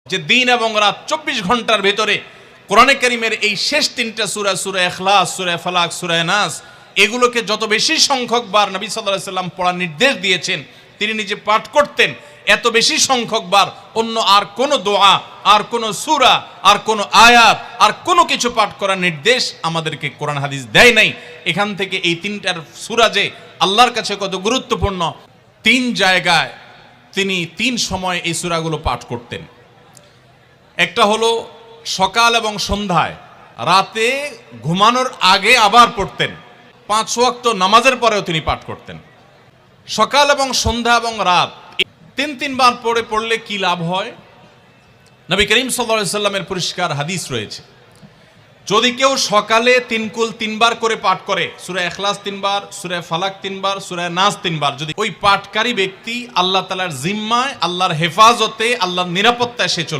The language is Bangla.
যে দিন এবং রাত 24 ঘন্টার ভিতরে কোরআনে কারীমের এই শেষ তিনটা সূরা, সূরা ইখলাস, সূরা ফালাক, সূরা নাস, এগুলোকে যত বেশি সংখ্যক বার নবী সাল্লাল্লাহু আলাইহি ওয়াসাল্লাম পড়ার নির্দেশ দিয়েছেন, তিনি নিজে পাঠ করতেন, এত বেশি সংখ্যক বার অন্য আর কোনো দোয়া, আর কোনো সূরা, আর কোনো আয়াত, আর কোনো কিছু পাঠ করার নির্দেশ আমাদেরকে কোরআন হাদিস দেয় নাই। এখান থেকে এই তিনটার সূরা যে আল্লাহর কাছে কত গুরুত্বপূর্ণ, 3 জায়গায় তিনি 3 সময় এই সূরাগুলো পাঠ করতেন। একটা হলো সকাল এবং সন্ধ্যায়, রাতে ঘুমানোর আগে আবার পড়তেন, 5 ওয়াক্ত নামাজের পরেও তিনি পাঠ করতেন। সকাল এবং সন্ধ্যা এবং রাত 3 বার পড়লে কি লাভ হয়? নবী করিম সাল্লাল্লাহু আলাইহি সাল্লামের পরিষ্কার হাদিস রয়েছে, যদি কেউ সকালে 3 কুল 3 বার করে পাঠ করে, সূরা ইখলাস 3 বার, সূরা ফালাক 3 বার, সূরা নাস 3 বার, যদি ওই পাঠকারী ব্যক্তি আল্লাহ তাআলার জিম্মায়, আল্লাহর হেফাজতে, আল্লাহর নিরাপত্তায় সে চলে